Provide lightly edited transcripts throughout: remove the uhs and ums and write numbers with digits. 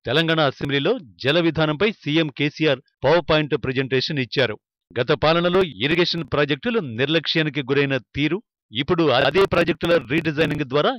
తెలంగాణ అసెంబ్లీలో జల విధానంపై CM KCR power point presentation ఇచ్చారు. గత పాలనలో ఇరిగేషన్ ప్రాజెక్టులు నిర్లక్ష్యానికి గురైన తీరు, ఇప్పుడు అదే ప్రాజెక్టుల రీడిజైనింగ్ ద్వారా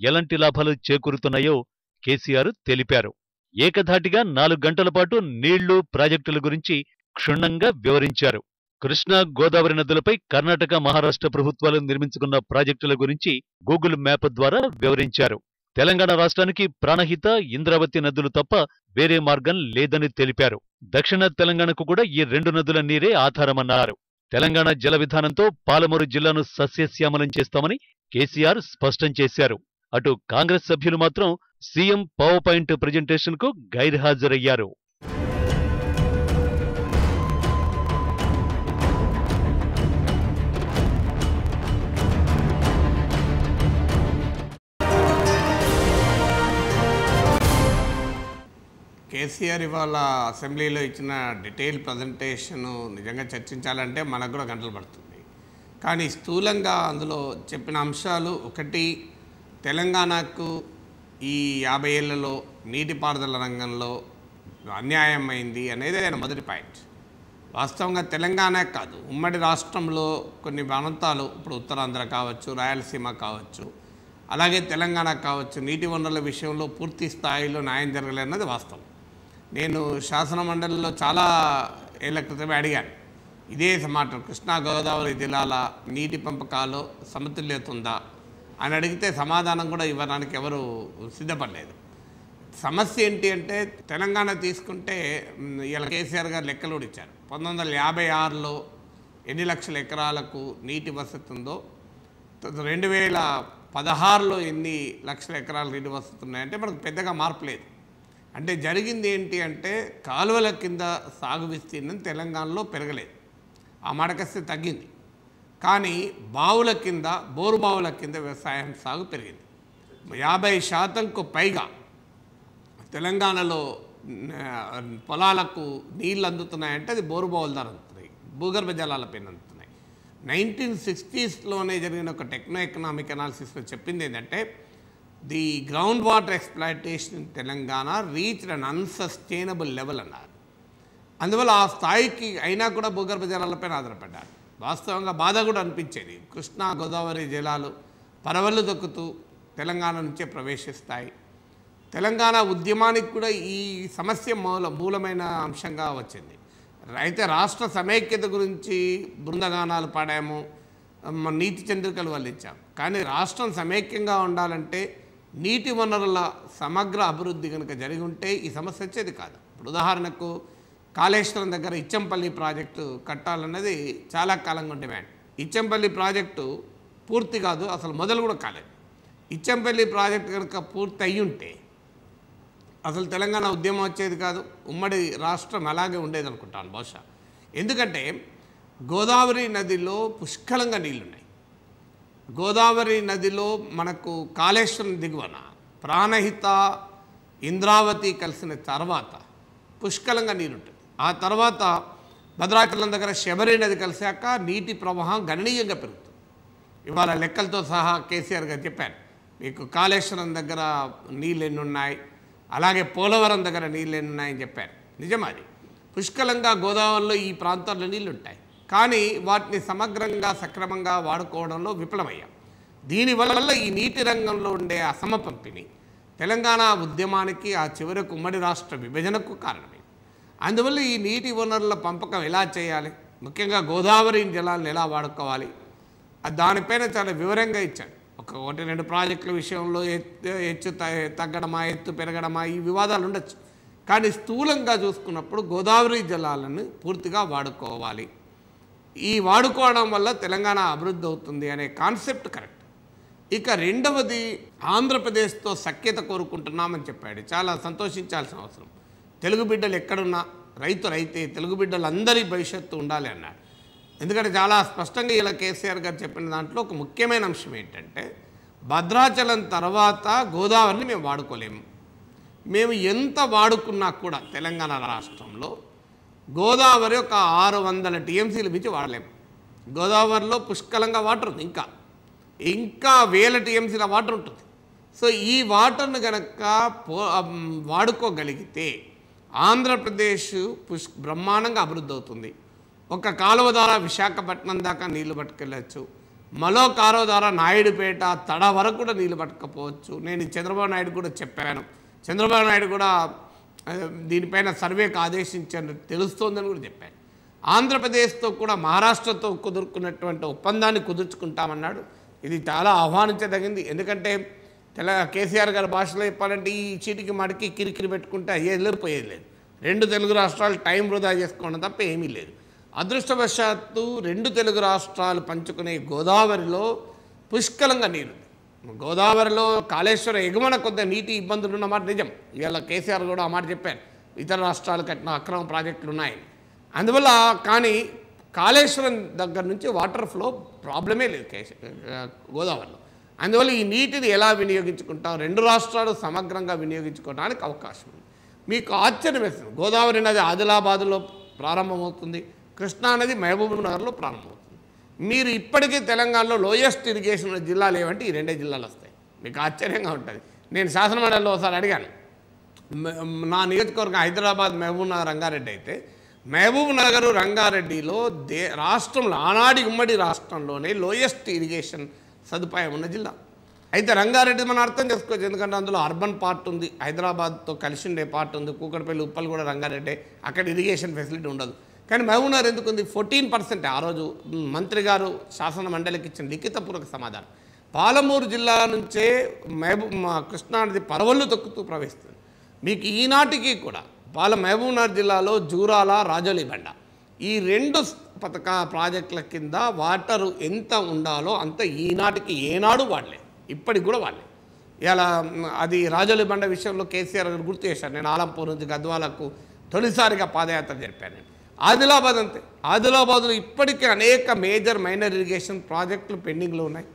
ఎలాంటి లాభాలు చేకూరుతున్నాయో కేసీఆర్ తెలిపారు. ఏకధాటిగా 4 గంటల పాటు నీళ్లు, ప్రాజెక్టుల గురించి క్షుణ్ణంగా వివరించారు. కృష్ణా, గోదావరి నదులపై కర్ణాటక, మహారాష్ట్ర ప్రభుత్వాలు నిర్మించుకున్న ప్రాజెక్టుల గురించి గూగుల్ మ్యాప్ ద్వారా వివరించారు. తెలంగాణ రాష్ట్రానికి ప్రాణహిత, ఇంద్రావతి నదులు తప్ప వేరే మార్గం లేదని తెలిపారు. దక్షిణ తెలంగాణకు కూడా ఈ 2 నదుల నీరే ఆధారమన్నారు. తెలంగాణ జల విధానంతో పాలమూరు జిల్లాను సస్యశ్యామలం చేస్తామని కేసీఆర్ స్పష్టం చేశారు. అటు కాంగ్రెస్ సభ్యులు మాత్రం సీఎం పవర్ పాయింట్ ప్రెజెంటేషన్కు గైర్హాజరయ్యారు. కేసీఆర్ ఇవాళ అసెంబ్లీలో ఇచ్చిన డీటెయిల్ ప్రజెంటేషను నిజంగా చర్చించాలంటే మనకు కూడా గంటలు పడుతుంది. కానీ స్థూలంగా అందులో చెప్పిన అంశాలు, ఒకటి, తెలంగాణకు ఈ 50 ఏళ్లలో నీటిపారుదల రంగంలో అన్యాయమైంది అనేది ఆయన మొదటి పాయింట్. వాస్తవంగా తెలంగాణ కాదు, ఉమ్మడి రాష్ట్రంలో కొన్ని ప్రాంతాలు, ఇప్పుడు ఉత్తరాంధ్ర కావచ్చు, రాయలసీమ కావచ్చు, అలాగే తెలంగాణ కావచ్చు, నీటి వనరుల విషయంలో పూర్తి స్థాయిలో న్యాయం జరగలేదన్నది వాస్తవం. నేను శాసన మండలిలో చాలా ఏళ్ల క్రితమే అడిగాను ఇదే మాట, కృష్ణా గోదావరి జిల్లాల నీటి పంపకాలు సమతుల్యత ఉందా అని అడిగితే సమాధానం కూడా ఇవ్వడానికి ఎవరు సిద్ధపడలేదు. సమస్య ఏంటి అంటే, తెలంగాణ తీసుకుంటే ఇలా కేసీఆర్ గారు లెక్కలు కూడా ఇచ్చారు. 1956లో ఎన్ని లక్షల ఎకరాలకు నీటి వసతి ఉందో, 2016లో ఎన్ని లక్షల ఎకరాలు నీటి వసతి ఉన్నాయంటే మనకు పెద్దగా మార్పు లేదు. అంటే జరిగింది ఏంటి అంటే, కాలువల కింద సాగు విస్తీర్ణం తెలంగాణలో పెరగలేదు, ఆ మాటకస్తే తగ్గింది. కానీ బావుల కింద, బోరు బావుల కింద వ్యవసాయం సాగు పెరిగింది. 50% పైగా తెలంగాణలో పొలాలకు నీళ్ళు అందుతున్నాయంటే అది బోరు బావుల ద్వారా అందుతున్నాయి, భూగర్భ జలాలపైన అందుతున్నాయి. 1960స్లోనే జరిగిన ఒక టెక్నో ఎకనామిక్ అనాలిసిస్లో చెప్పింది ఏంటంటే, the ground water exploitation in Telangana reached an unsustainable level అన్నారు. అందువల్ల ఆ స్థాయికి అయినా కూడా భూగర్భ జలాలపైన ఆధారపడ్డారు. వాస్తవంగా బాధ కూడా అనిపించేది, కృష్ణా గోదావరి జలాలు పరవళ్ళు దొక్కుతూ తెలంగాణ నుంచే ప్రవేశిస్తాయి. తెలంగాణ ఉద్యమానికి కూడా ఈ సమస్య మూలమైన అంశంగా వచ్చింది. అయితే రాష్ట్ర సమైక్యత గురించి బృందగానాలు పాడాము, నీతి చంద్రికలు వల్లించాం. కానీ రాష్ట్రం సమైక్యంగా ఉండాలంటే నీటి వనరుల సమగ్ర అభివృద్ధి కనుక జరిగి ఉంటే ఈ సమస్య వచ్చేది కాదు. ఇప్పుడు ఉదాహరణకు కాళేశ్వరం దగ్గర ఇచ్చంపల్లి ప్రాజెక్టు కట్టాలన్నది చాలా కాలంగా డిమాండ్. ఇచ్చంపల్లి ప్రాజెక్టు పూర్తి కాదు, అసలు మొదలు కూడా కాలేదు. ఇచ్చంపల్లి ప్రాజెక్టు కనుక పూర్తి అయ్యి ఉంటే అసలు తెలంగాణ ఉద్యమం వచ్చేది కాదు, ఉమ్మడి రాష్ట్రం అలాగే ఉండేది అనుకుంటాను బహుశా. ఎందుకంటే గోదావరి నదిలో పుష్కలంగా నీళ్లున్నాయి. గోదావరి నదిలో మనకు కాళేశ్వరం దిగువన ప్రాణహిత, ఇంద్రావతి కలిసిన తర్వాత పుష్కలంగా నీరుంటుంది. ఆ తర్వాత భద్రాచలం దగ్గర శబరి నది కలిశాక నీటి ప్రవాహం గణనీయంగా పెరుగుతుంది. ఇవాళ లెక్కలతో సహా కేసీఆర్ గారు చెప్పారు, మీకు కాళేశ్వరం దగ్గర నీళ్ళు ఎన్ని ఉన్నాయి, అలాగే పోలవరం దగ్గర నీళ్ళు ఎన్ని ఉన్నాయని చెప్పారు. నిజమది, పుష్కలంగా గోదావరిలో ఈ ప్రాంతాల్లో నీళ్ళు ఉంటాయి. కానీ వాటిని సమగ్రంగా, సక్రమంగా వాడుకోవడంలో విఫలమయ్యాం. దీనివల్ల ఈ నీటి రంగంలో ఉండే అసమ పంపిణీ తెలంగాణ ఉద్యమానికి, ఆ చివరకు ఉమ్మడి రాష్ట్ర విభజనకు కారణమైంది. అందువల్ల ఈ నీటి వనరుల పంపకం ఎలా చేయాలి, ముఖ్యంగా గోదావరి జలాలను ఎలా వాడుకోవాలి, దానిపైన చాలా వివరంగా ఇచ్చాడు. 1-2 ప్రాజెక్టుల విషయంలో ఎత్తు తగ్గడమా, ఎత్తు పెరగడమా, ఈ వివాదాలు ఉండొచ్చు. కానీ స్థూలంగా చూసుకున్నప్పుడు గోదావరి జలాలను పూర్తిగా వాడుకోవాలి. ఈ వాడుకోవడం వల్ల తెలంగాణ అభివృద్ధి అవుతుంది అనే కాన్సెప్ట్ కరెక్ట్. ఇక రెండవది, ఆంధ్రప్రదేశ్తో సఖ్యత కోరుకుంటున్నామని చెప్పాడు. చాలా సంతోషించాల్సిన అవసరం. తెలుగు బిడ్డలు ఎక్కడున్నా రైతే, తెలుగు బిడ్డలందరి భవిష్యత్తు ఉండాలి అన్నాడు. ఎందుకంటే చాలా స్పష్టంగా ఇలా కేసీఆర్ గారు చెప్పిన దాంట్లో ఒక ముఖ్యమైన అంశం ఏంటంటే, భద్రాచలం తర్వాత గోదావరిని మేము వాడుకోలేము. మేము ఎంత వాడుకున్నా కూడా తెలంగాణ రాష్ట్రంలో గోదావరి ఒక 600 టీఎంసీలు మించి వాడలేము. గోదావరిలో పుష్కలంగా వాటర్ ఉంది, ఇంకా 1000 టీఎంసీల వాటర్ ఉంటుంది. సో ఈ వాటర్ను కనుక వాడుకోగలిగితే ఆంధ్రప్రదేశ్ బ్రహ్మాండంగా అభివృద్ధి అవుతుంది. ఒక కాలువ ద్వారా విశాఖపట్నం దాకా నీళ్లు పట్టుకెళ్ళచ్చు. మరో కాలువ ద్వారా నాయుడుపేట తడ వరకు కూడా నీళ్లు పట్టుకపోవచ్చు. నేను చంద్రబాబు నాయుడు కూడా చెప్పాను. చంద్రబాబు నాయుడు కూడా దీనిపైన సర్వేకి ఆదేశించని తెలుస్తోందని కూడా చెప్పాను. ఆంధ్రప్రదేశ్తో కూడా మహారాష్ట్రతో కుదుర్చుకున్నటువంటి ఒప్పందాన్ని కుదుర్చుకుంటామన్నాడు. ఇది చాలా ఆహ్వానించదగింది. ఎందుకంటే కేసీఆర్ గారి భాషలో చెప్పాలంటే ఈ చీటికి మడికి కిరికిరి పెట్టుకుంటే వెళ్ళిపోయేది లేదు. రెండు తెలుగు రాష్ట్రాలు టైం వృధా చేసుకోవడం తప్ప ఏమీ లేదు. అదృష్టవశాత్తు రెండు తెలుగు రాష్ట్రాలు పంచుకునే గోదావరిలో పుష్కలంగా నీరు. గోదావరిలో కాళేశ్వర ఎగుమన కొంత నీటి ఇబ్బందులు ఉన్నమాట నిజం. ఇవాళ కేసీఆర్ కూడా ఆ మాట చెప్పారు, ఇతర రాష్ట్రాలు కట్టిన అక్రమ ప్రాజెక్టులు ఉన్నాయని. అందువల్ల కానీ కాళేశ్వరం దగ్గర నుంచి వాటర్ ఫ్లో ప్రాబ్లమే లేదు గోదావరిలో. అందువల్ల ఈ నీటిని ఎలా వినియోగించుకుంటాం, రెండు రాష్ట్రాలు సమగ్రంగా వినియోగించుకోవడానికి అవకాశం ఉంది. మీకు ఆశ్చర్యం వేస్తుంది, గోదావరి నది ఆదిలాబాద్లో ప్రారంభమవుతుంది, కృష్ణా నది మహబూబ్ నగర్లో ప్రారంభమవుతుంది. మీరు ఇప్పటికీ తెలంగాణలో లోయెస్ట్ ఇరిగేషన్ జిల్లాలు ఏమంటే ఈ రెండే జిల్లాలు వస్తాయి. మీకు ఆశ్చర్యంగా ఉంటుంది. నేను శాసనమండలిలో ఒకసారి అడిగాను, నా నియోజకవర్గం హైదరాబాద్ మహబూబ్ నగర్ రంగారెడ్డి అయితే మహబూబ్ నగర్ రంగారెడ్డిలో రాష్ట్రంలో ఆనాడి ఉమ్మడి రాష్ట్రంలోనే లోయెస్ట్ ఇరిగేషన్ సదుపాయం ఉన్న జిల్లా. అయితే రంగారెడ్డి మనం అర్థం చేసుకోవచ్చు, ఎందుకంటే అందులో అర్బన్ పార్ట్ ఉంది, హైదరాబాద్తో కలిసి ఉండే పార్ట్ ఉంది, కూకట్పల్లి ఉప్పల్ కూడా రంగారెడ్డి, అక్కడ ఇరిగేషన్ ఫెసిలిటీ ఉండదు. కానీ మహబూబ్ నగర్ ఎందుకుంది? 14% ఆ రోజు మంత్రి గారు శాసన మండలికి ఇచ్చిన లిఖితపూర్వక సమాధానం. పాలమూరు జిల్లా నుంచే కృష్ణానది పరవళ్ళు తొక్కుతూ ప్రవహిస్తుంది. మీకు ఈనాటికి కూడా మహబూబ్ నగర్ జిల్లాలో జూరాల, రాజోలిబండ ఈ రెండు ప్రాజెక్టుల కింద వాటరు ఎంత ఉండాలో అంత ఈనాటికి ఏనాడు వాడలే, ఇప్పటికి కూడా వాడలే. ఇలా అది రాజోలిబండ విషయంలో కేసీఆర్ గారు గుర్తు చేశారు. నేను ఆలంపూర్ నుంచి గద్వాలకు తొలిసారిగా పాదయాత్ర జరిపాను. ఆదిలాబాద్ అంతే, ఆదిలాబాద్లో ఇప్పటికే అనేక మేజర్ మైనర్ ఇరిగేషన్ ప్రాజెక్టులు పెండింగ్లో ఉన్నాయి.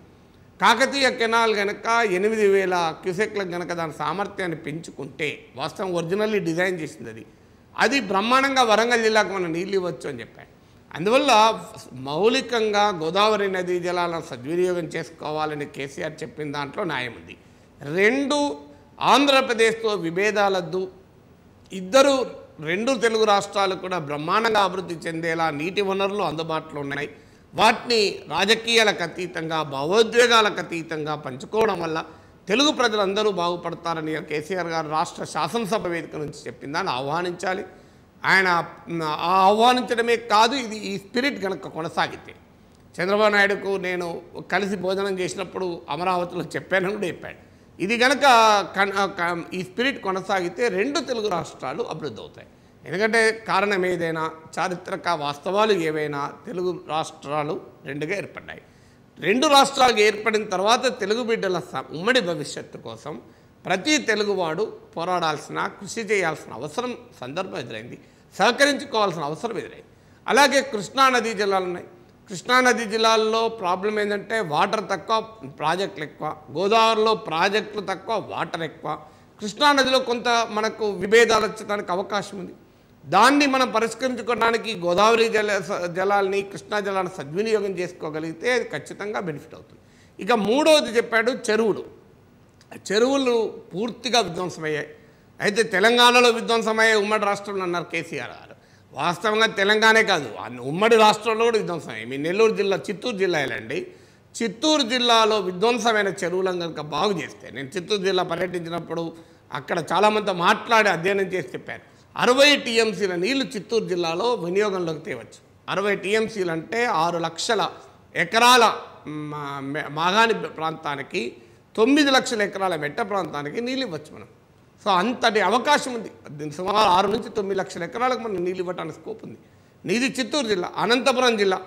కాకతీయ కెనాల్ కనుక 8,000 క్యూసెక్లకు కనుక దాని సామర్థ్యాన్ని పెంచుకుంటే, వాస్తవం ఒరిజినల్లీ డిజైన్ చేసింది అది బ్రహ్మాండంగా వరంగల్ జిల్లాకు మనం నీళ్ళు ఇవ్వచ్చు అని చెప్పాను. అందువల్ల మౌలికంగా గోదావరి నదీ జలాలను సద్వినియోగం చేసుకోవాలని కేసీఆర్ చెప్పిన దాంట్లో న్యాయం ఉంది. రెండు, ఆంధ్రప్రదేశ్తో విభేదాలద్దు, రెండు తెలుగు రాష్ట్రాలు కూడా బ్రహ్మాండంగా అభివృద్ధి చెందేలా నీటి వనరులు అందుబాటులో ఉన్నాయి. వాటిని రాజకీయాలకు అతీతంగా, భావోద్వేగాలకు అతీతంగా పంచుకోవడం వల్ల తెలుగు ప్రజలందరూ బాగుపడతారని కేసీఆర్ గారు రాష్ట్ర శాసనసభ వేదిక నుంచి చెప్పిందని ఆహ్వానించాలి. ఆయన ఆహ్వానించడమే కాదు, ఇది ఈ స్పిరిట్ కనుక కొనసాగితే, చంద్రబాబు నాయుడుకు నేను కలిసి భోజనం చేసినప్పుడు అమరావతిలో చెప్పానని కూడా చెప్పాడు, ఇది కనుక ఈ స్పిరిట్ కొనసాగితే రెండు తెలుగు రాష్ట్రాలు అభివృద్ధి అవుతాయి. ఎందుకంటే కారణం ఏదైనా, చారిత్రక వాస్తవాలు ఏవైనా, తెలుగు రాష్ట్రాలు రెండుగా ఏర్పడ్డాయి. రెండు రాష్ట్రాలకు ఏర్పడిన తర్వాత తెలుగు బిడ్డల ఉమ్మడి భవిష్యత్తు కోసం ప్రతి తెలుగువాడు పోరాడాల్సిన, కృషి చేయాల్సిన అవసరం సందర్భం ఎదురైంది, సహకరించుకోవాల్సిన అవసరం ఎదురైంది. అలాగే కృష్ణానదీ జిల్లాలు ఉన్నాయి. కృష్ణానదీ జిల్లాల్లో ప్రాబ్లం ఏంటంటే వాటర్ తక్కువ, ప్రాజెక్టులు ఎక్కువ. గోదావరిలో ప్రాజెక్టులు తక్కువ, వాటర్ ఎక్కువ. కృష్ణానదిలో కొంత మనకు విభేదాలు వచ్చడానికి అవకాశం ఉంది. దాన్ని మనం పరిష్కరించుకోవడానికి గోదావరి జలాల్ని, కృష్ణా జలాన్ని సద్వినియోగం చేసుకోగలిగితే అది ఖచ్చితంగా బెనిఫిట్ అవుతుంది. ఇక మూడవది చెప్పాడు, చెరువులు పూర్తిగా విధ్వంసమయ్యాయి. అయితే తెలంగాణలో విధ్వంసమయ్యాయి, ఉమ్మడి రాష్ట్రంలో అన్నారు కేసీఆర్ గారు. వాస్తవంగా తెలంగాణే కాదు, ఉమ్మడి రాష్ట్రంలో కూడా విధ్వంసమయ్యాయి. మీ నెల్లూరు జిల్లా, చిత్తూరు జిల్లా వెళ్ళండి, చిత్తూరు జిల్లాలో విధ్వంసమైన చెరువులను కనుక బాగు చేస్తే, నేను చిత్తూరు జిల్లా పర్యటించినప్పుడు అక్కడ చాలామంది మాట్లాడి అధ్యయనం చేసి చెప్పారు, 60 టీఎంసీల నీళ్లు చిత్తూరు జిల్లాలో వినియోగంలోకి తేవచ్చు. 60 టీఎంసీలు అంటే 6 లక్షల ఎకరాల మాగాణి ప్రాంతానికి, 9 లక్షల ఎకరాల మెట్ట ప్రాంతానికి నీళ్ళు ఇవ్వచ్చు మనం. సో అంతటి అవకాశం ఉంది. సుమారు 6 నుంచి 9 లక్షల ఎకరాలకు మనం నీళ్ళు ఇవ్వడానికి స్కోప్ ఉంది. నీది చిత్తూరు జిల్లా. అనంతపురం జిల్లా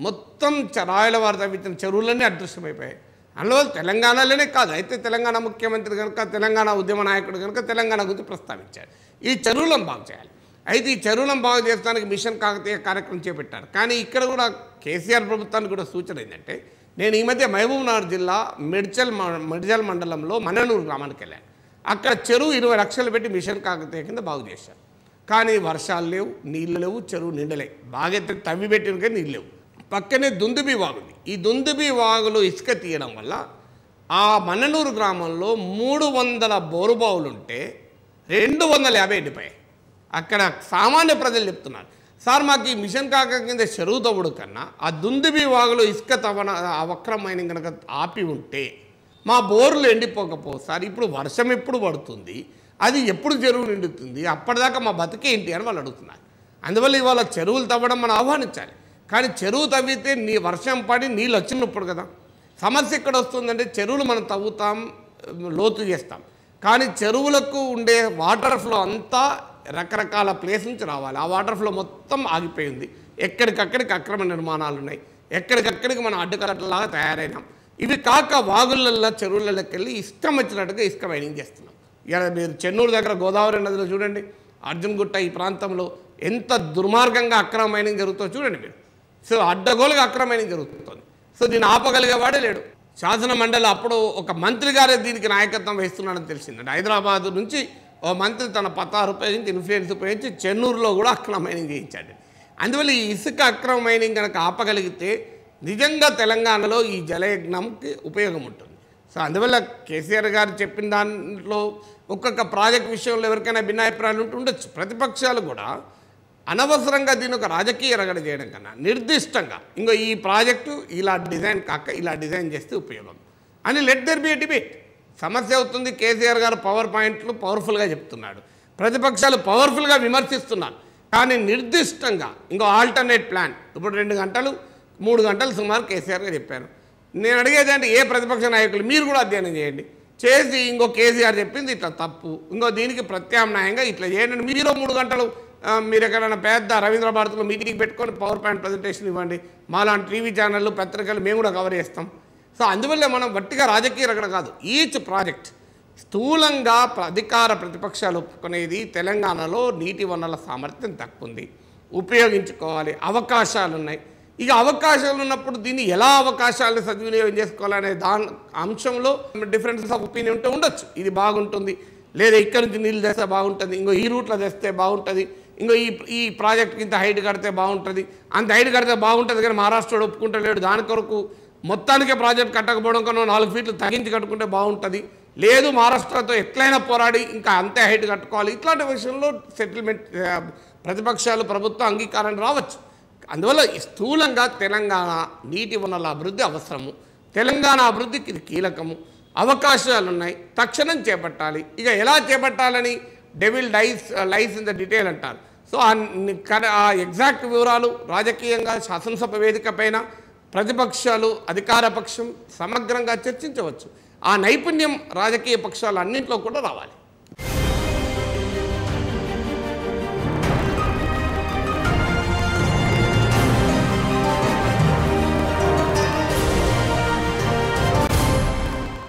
మొత్తం రాయలవారి తవ్వించిన చెరువులన్నీ అదృశ్యమైపోయాయి. అందువల్ల తెలంగాణలోనే కాదు, అయితే తెలంగాణ ముఖ్యమంత్రి కనుక, తెలంగాణ ఉద్యమ నాయకుడు కనుక తెలంగాణ గురించి ప్రస్తావించారు. ఈ చెరువులను బాగు చేయాలి. అయితే ఈ చెరువులను బాగు చేయడానికి మిషన్ కాకతీయ కార్యక్రమం చేపట్టారు. కానీ ఇక్కడ కూడా కేసీఆర్ ప్రభుత్వానికి కూడా సూచన ఏంటంటే, నేను ఈ మధ్య మహబూబ్ నగర్ జిల్లా మిడ్జల్ మండలంలో మననూరు గ్రామానికి వెళ్ళాను. అక్కడ చెరువు 20 లక్షలు పెట్టి మిషన్ కాకతీయ కింద బాగు చేశారు. కానీ వర్షాలు లేవు, నీళ్ళు లేవు, చెరువు నిండలే. బాగా తవ్వి పెట్టిన కానీ నీళ్ళు లేవు. పక్కనే దుందుబి వాగుంది. ఈ దుందుబి వాగులో ఇసుక తీయడం వల్ల ఆ మన్ననూరు గ్రామంలో 300 బోరుబావులుంటే 250 ఎండిపోయాయి. అక్కడ సామాన్య ప్రజలు చెప్తున్నారు, సార్ మాకు ఈ మిషన్ కాక కింద చెరువు తవ్వుడు కన్నా ఆ దుందిబి వాగులో ఇసుక తవ్వన అవక్రమైన కనుక ఆపి ఉంటే మా బోర్లు ఎండిపోకపో సార్. ఇప్పుడు వర్షం ఎప్పుడు పడుతుంది, అది ఎప్పుడు చెరువు నిండుతుంది, అప్పటిదాకా మా బతికేంటి అని వాళ్ళు అడుగుతున్నారు. అందువల్ల ఇవాళ చెరువులు తవ్వడం మనం ఆహ్వానించాలి. కానీ చెరువు తవ్వితే వర్షం పడి నీళ్ళు వచ్చినప్పుడు కదా. సమస్య ఎక్కడ వస్తుందంటే చెరువులు మనం తవ్వుతాం, లోతు చేస్తాం, కానీ చెరువులకు ఉండే వాటర్ ఫ్లో అంతా రకరకాల ప్లేస్ నుంచి రావాలి. ఆ వాటర్ ఫ్లో మొత్తం ఆగిపోయింది. ఎక్కడికక్కడికి అక్రమ నిర్మాణాలు ఉన్నాయి, ఎక్కడికక్కడికి మనం అడ్డుకట్టలాగా తయారైనాం. ఇవి కాక వాగులల్లో చెరువులలోకి వెళ్ళి ఇష్టం వచ్చినట్టుగా ఇసుక మైనింగ్ చేస్తున్నాం. ఇలా మీరు చెన్నూరు దగ్గర గోదావరి నదిలో చూడండి, అర్జున్గుట్ట ఈ ప్రాంతంలో ఎంత దుర్మార్గంగా అక్రమ మైనింగ్ జరుగుతుందో చూడండి మీరు. సో అడ్డగోలుగా అక్రమ మైనింగ్ జరుగుతుంది. సో దీన్ని ఆపగలిగేవాడే లేడు. శాసన మండలి అప్పుడు ఒక మంత్రి గారే దీనికి నాయకత్వం వహిస్తున్నాడని తెలిసిందండి. హైదరాబాద్ నుంచి ఓ మంత్రి తన పతారు ఉపయోగించి ఇన్ఫ్లుయెన్స్ ఉపయోగించి చెన్నూరులో కూడా అక్రమ మైనింగ్ చేయించాడు. అందువల్ల ఈ ఇసుక అక్రమ మైనింగ్ కనుక ఆపగలిగితే నిజంగా తెలంగాణలో ఈ జలయజ్ఞంకి ఉపయోగం ఉంటుంది. సో అందువల్ల కేసీఆర్ గారు చెప్పిన దాంట్లో ఒక్కొక్క ప్రాజెక్ట్ విషయంలో ఎవరికైనా భిన్నాభిప్రాయాలు ఉండొచ్చు. ప్రతిపక్షాలు కూడా అనవసరంగా దీన్ని ఒక రాజకీయ రగడ చేయడం కన్నా నిర్దిష్టంగా ఇంకో ఈ ప్రాజెక్టు ఇలా డిజైన్ కాక ఇలా డిజైన్ చేస్తే ఉపయోగం అని let there be a debate. సమస్య అవుతుంది. కేసీఆర్ గారు పవర్ పాయింట్లు పవర్ఫుల్గా చెప్తున్నాడు, ప్రతిపక్షాలు పవర్ఫుల్గా విమర్శిస్తున్నారు. కానీ నిర్దిష్టంగా ఇంకో ఆల్టర్నేట్ ప్లాన్ ఇప్పుడు 2 గంటలు 3 గంటలు సుమారు కేసీఆర్ గారు చెప్పారు. నేను అడిగేది అంటే ఏ ప్రతిపక్ష నాయకులు మీరు కూడా అధ్యయనం చేయండి, చేసి ఇంకో కేసీఆర్ చెప్పింది ఇట్లా తప్పు, ఇంకో దీనికి ప్రత్యామ్నాయంగా ఇట్లా చేయండి. మీరు 3 గంటలు మీరు ఎక్కడైనా పెద్ద రవీంద్ర భారతిలో మీటింగ్ పెట్టుకొని పవర్ పాయింట్ ప్రజెంటేషన్ ఇవ్వండి. మాలాంటి టీవీ ఛానళ్ళు పత్రికలు మేము కూడా కవర్ చేస్తాం. సో అందువల్ల మనం వట్టిగా రాజకీయ రగడ కాదు. ఈచ్ ప్రాజెక్ట్ స్థూలంగా అధికార ప్రతిపక్షాలు ఒప్పుకునేది తెలంగాణలో నీటి వనరుల సామర్థ్యం తక్కువ ఉంది, ఉపయోగించుకోవాలి, అవకాశాలు ఉన్నాయి. ఇక అవకాశాలు ఉన్నప్పుడు దీన్ని ఎలా అవకాశాలను సద్వినియోగం చేసుకోవాలనే దాని అంశంలో డిఫరెన్సెస్ ఆఫ్ ఒపీనియన్ ఉంటే ఉండొచ్చు. ఇది బాగుంటుంది, లేదా ఇక్కడ నుంచి నీళ్ళు తెస్తే బాగుంటుంది, ఇంకో ఈ రూట్లో తెస్తే బాగుంటుంది, ఇంకో ఈ ప్రాజెక్ట్కి ఇంత హైట్ కడితే బాగుంటుంది, అంత హైట్ కడితే బాగుంటుంది. కానీ మహారాష్ట్రలో ఒప్పుకుంటలేడు. దాని కొరకు మొత్తానికే ప్రాజెక్ట్ కట్టకపోవడం కన్నా 4 ఫీట్లు తగ్గించి కట్టుకుంటే బాగుంటుంది, లేదు మహారాష్ట్రతో ఎట్లయినా పోరాడి ఇంకా అంతే హైట్ కట్టుకోవాలి. ఇట్లాంటి విషయంలో సెటిల్మెంట్ ప్రతిపక్షాలు ప్రభుత్వం అంగీకారం రావచ్చు. అందువల్ల స్థూలంగా తెలంగాణ నీటి వనరుల అభివృద్ధి అవసరము, తెలంగాణ అభివృద్ధికి ఇది కీలకము, అవకాశాలు ఉన్నాయి, తక్షణం చేపట్టాలి. ఇక ఎలా చేపట్టాలని devil lies in the detail అంటారు. సో ఆ ఎగ్జాక్ట్ వివరాలు రాజకీయంగా శాసనసభ వేదిక పైన ప్రతిపక్షాలు అధికార పక్షం సమగ్రంగా చర్చించవచ్చు. ఆ నైపుణ్యం రాజకీయ పక్షాలు అన్నింటిలో కూడా రావాలి.